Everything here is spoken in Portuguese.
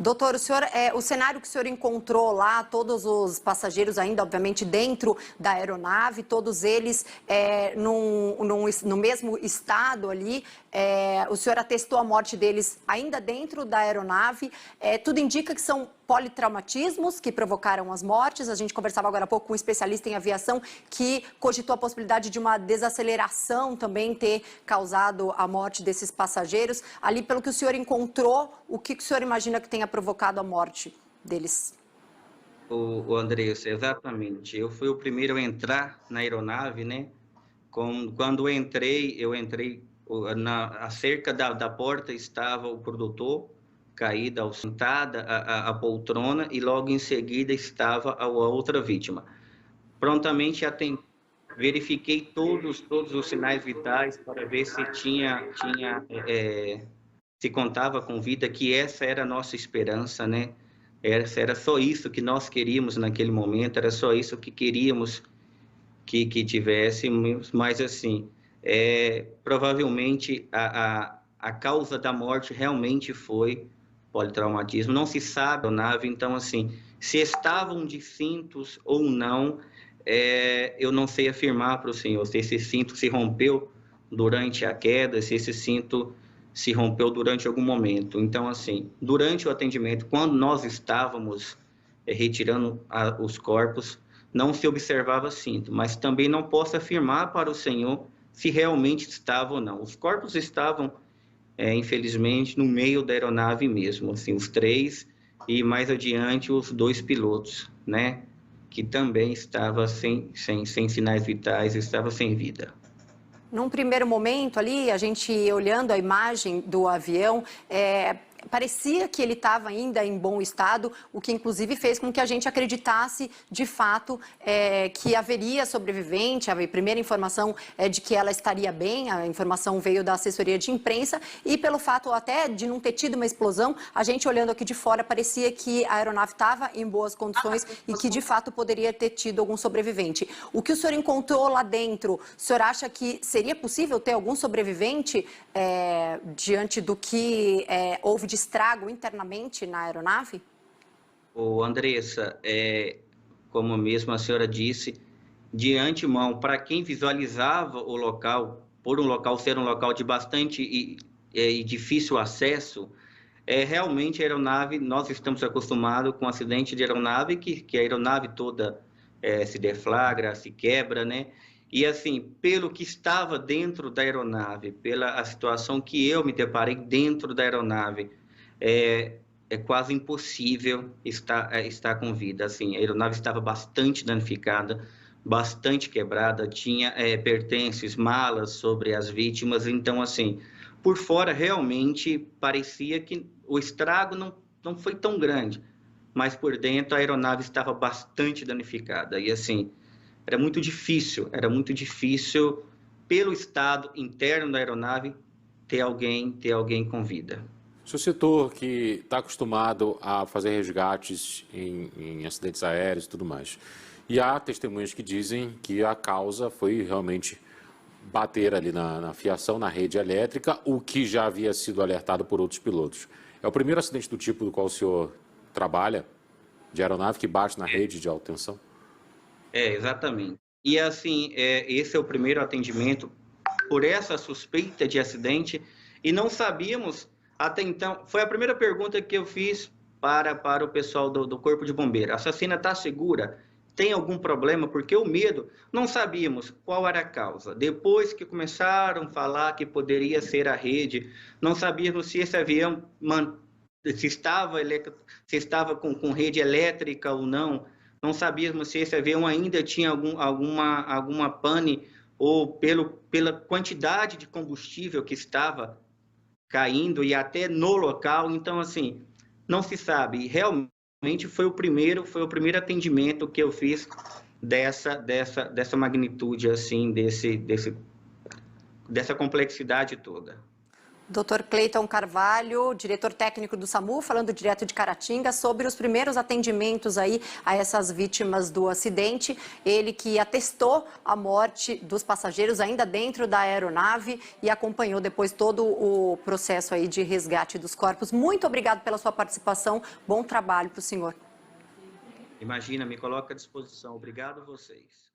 Doutor, o cenário que o senhor encontrou lá, todos os passageiros ainda, obviamente, dentro da aeronave, todos eles no mesmo estado ali, o senhor atestou a morte deles ainda dentro da aeronave, tudo indica que são politraumatismos que provocaram as mortes. A gente conversava agora há pouco com um especialista em aviação que cogitou a possibilidade de uma desaceleração também ter causado a morte desses passageiros. Ali, pelo que o senhor encontrou, o que o senhor imagina que tenha provocado a morte deles? O Andressa, exatamente. Eu fui o primeiro a entrar na aeronave, né? Quando eu entrei a cerca da porta estava o condutor, caída, sentada a poltrona, e logo em seguida estava a outra vítima. Prontamente verifiquei todos os sinais vitais para ver se se contava com vida, que essa era a nossa esperança, né? Era só isso que nós queríamos naquele momento, era só isso que queríamos que tivéssemos, mas assim, provavelmente a causa da morte realmente foi politraumatismo. Não se sabe a nave, então assim, se estavam de cintos ou não, eu não sei afirmar para o senhor se esse cinto se rompeu durante a queda, se esse cinto se rompeu durante algum momento. Então assim, durante o atendimento, quando nós estávamos retirando os corpos, não se observava cinto, mas também não posso afirmar para o senhor se realmente estava ou não. Os corpos estavam, infelizmente, no meio da aeronave mesmo, assim, os três, e mais adiante os dois pilotos, né, que também estava sem sinais vitais, estava sem vida. Num primeiro momento ali, a gente olhando a imagem do avião, parecia que ele estava ainda em bom estado, o que inclusive fez com que a gente acreditasse de fato que haveria sobrevivente. A primeira informação é de que ela estaria bem, a informação veio da assessoria de imprensa, e pelo fato até de não ter tido uma explosão, a gente olhando aqui de fora parecia que a aeronave estava em boas condições e que de fato poderia ter tido algum sobrevivente. O que o senhor encontrou lá dentro, o senhor acha que seria possível ter algum sobrevivente diante do que houve de estrago internamente na aeronave? Andressa, como mesmo a senhora disse, de antemão, para quem visualizava o local, por um local ser um local de bastante e difícil acesso, realmente a aeronave, nós estamos acostumados com acidente de aeronave, que a aeronave toda se deflagra, se quebra, né? E assim, pelo que estava dentro da aeronave, pela a situação que eu me deparei dentro da aeronave, é quase impossível estar com vida. Assim, a aeronave estava bastante danificada, bastante quebrada, tinha pertences, malas sobre as vítimas. Então, assim, por fora realmente parecia que o estrago não foi tão grande, mas por dentro a aeronave estava bastante danificada. E assim, era muito difícil pelo estado interno da aeronave ter alguém com vida. O senhor citou que está acostumado a fazer resgates em acidentes aéreos e tudo mais. E há testemunhas que dizem que a causa foi realmente bater ali na fiação, na rede elétrica, o que já havia sido alertado por outros pilotos. É o primeiro acidente do tipo do qual o senhor trabalha, de aeronave, que bate na rede de alta tensão? Exatamente. E assim, esse é o primeiro atendimento por essa suspeita de acidente, e não sabíamos até então. Foi a primeira pergunta que eu fiz para o pessoal do Corpo de Bombeiro. A assassina está segura? Tem algum problema? Porque o medo, não sabíamos qual era a causa. Depois que começaram a falar que poderia ser a rede, não sabíamos se esse avião se estava com rede elétrica ou não. Não sabíamos se esse avião ainda tinha alguma pane, ou pela quantidade de combustível que estava caindo e até no local. Então, assim, não se sabe. E realmente foi o primeiro atendimento que eu fiz dessa magnitude, assim, dessa complexidade toda. Dr. Cleiton Carvalho, diretor técnico do SAMU, falando direto de Caratinga sobre os primeiros atendimentos aí a essas vítimas do acidente. Ele que atestou a morte dos passageiros ainda dentro da aeronave e acompanhou depois todo o processo aí de resgate dos corpos. Muito obrigado pela sua participação. Bom trabalho para o senhor. Imagina, me coloca à disposição. Obrigado a vocês.